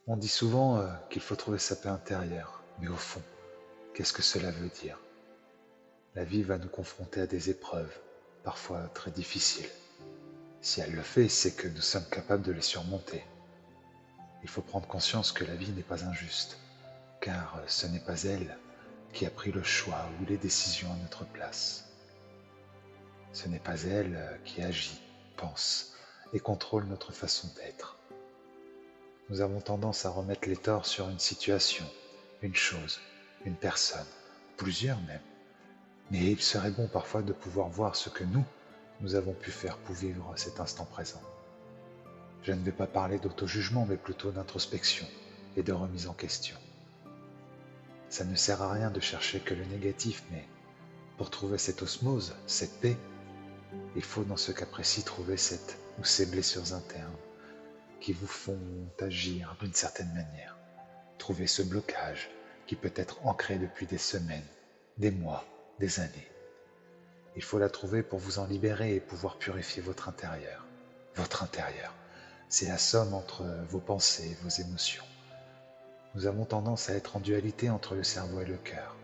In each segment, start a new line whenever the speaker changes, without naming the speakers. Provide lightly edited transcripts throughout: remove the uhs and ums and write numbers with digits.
On dit souvent qu'il faut trouver sa paix intérieure, mais au fond, qu'est-ce que cela veut dire? La vie va nous confronter à des épreuves, parfois très difficiles. Si elle le fait, c'est que nous sommes capables de les surmonter. Il faut prendre conscience que la vie n'est pas injuste, car ce n'est pas elle qui a pris le choix ou les décisions à notre place. Ce n'est pas elle qui agit, pense et contrôle notre façon d'être. Nous avons tendance à remettre les torts sur une situation, une chose, une personne, plusieurs même. Mais il serait bon parfois de pouvoir voir ce que nous avons pu faire pour vivre cet instant présent. Je ne vais pas parler d'auto-jugement, mais plutôt d'introspection et de remise en question. Ça ne sert à rien de chercher que le négatif, mais pour trouver cette osmose, cette paix, il faut dans ce cas précis trouver cette ou ces blessures internes qui vous font agir d'une certaine manière. Trouver ce blocage qui peut être ancré depuis des semaines, des mois, des années. Il faut la trouver pour vous en libérer et pouvoir purifier votre intérieur. Votre intérieur, c'est la somme entre vos pensées et vos émotions. Nous avons tendance à être en dualité entre le cerveau et le cœur.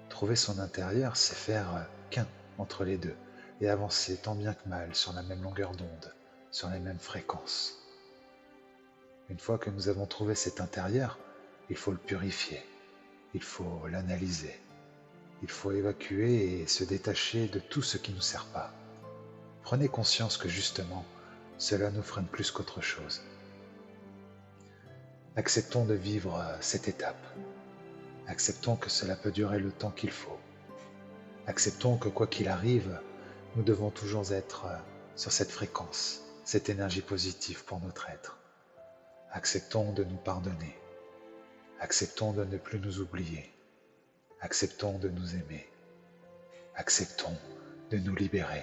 Trouver son intérieur, c'est faire qu'un entre les deux et avancer tant bien que mal sur la même longueur d'onde, sur les mêmes fréquences. Une fois que nous avons trouvé cet intérieur, il faut le purifier, il faut l'analyser, il faut évacuer et se détacher de tout ce qui ne nous sert pas. Prenez conscience que justement, cela nous freine plus qu'autre chose. Acceptons de vivre cette étape. Acceptons que cela peut durer le temps qu'il faut. Acceptons que quoi qu'il arrive, nous devons toujours être sur cette fréquence, cette énergie positive pour notre être. Acceptons de nous pardonner. Acceptons de ne plus nous oublier. Acceptons de nous aimer. Acceptons de nous libérer.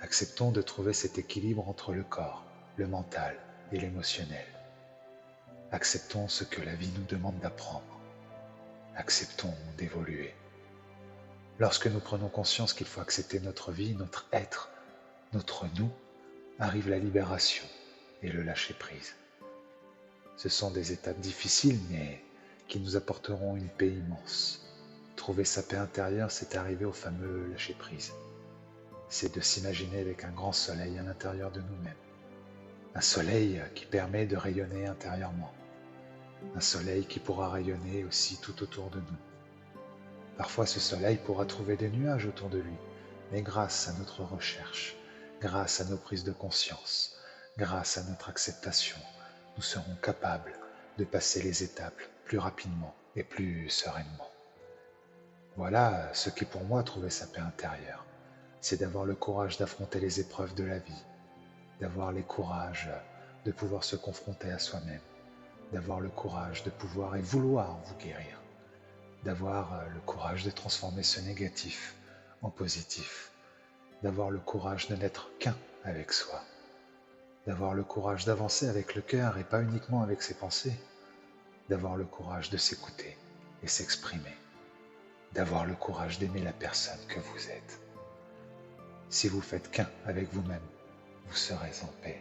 Acceptons de trouver cet équilibre entre le corps, le mental et l'émotionnel. Acceptons ce que la vie nous demande d'apprendre. Acceptons d'évoluer. Lorsque nous prenons conscience qu'il faut accepter notre vie, notre être, notre nous, arrive la libération et le lâcher-prise. Ce sont des étapes difficiles, mais qui nous apporteront une paix immense. Trouver sa paix intérieure, c'est arriver au fameux lâcher-prise. C'est de s'imaginer avec un grand soleil à l'intérieur de nous-mêmes. Un soleil qui permet de rayonner intérieurement. Un soleil qui pourra rayonner aussi tout autour de nous. Parfois ce soleil pourra trouver des nuages autour de lui, mais grâce à notre recherche, grâce à nos prises de conscience, grâce à notre acceptation, nous serons capables de passer les étapes plus rapidement et plus sereinement. Voilà ce qui pour moi trouver sa paix intérieure. C'est d'avoir le courage d'affronter les épreuves de la vie, d'avoir le courage de pouvoir se confronter à soi-même, d'avoir le courage de pouvoir et vouloir vous guérir, d'avoir le courage de transformer ce négatif en positif, d'avoir le courage de n'être qu'un avec soi, d'avoir le courage d'avancer avec le cœur et pas uniquement avec ses pensées, d'avoir le courage de s'écouter et s'exprimer, d'avoir le courage d'aimer la personne que vous êtes. Si vous faites qu'un avec vous-même, vous serez en paix.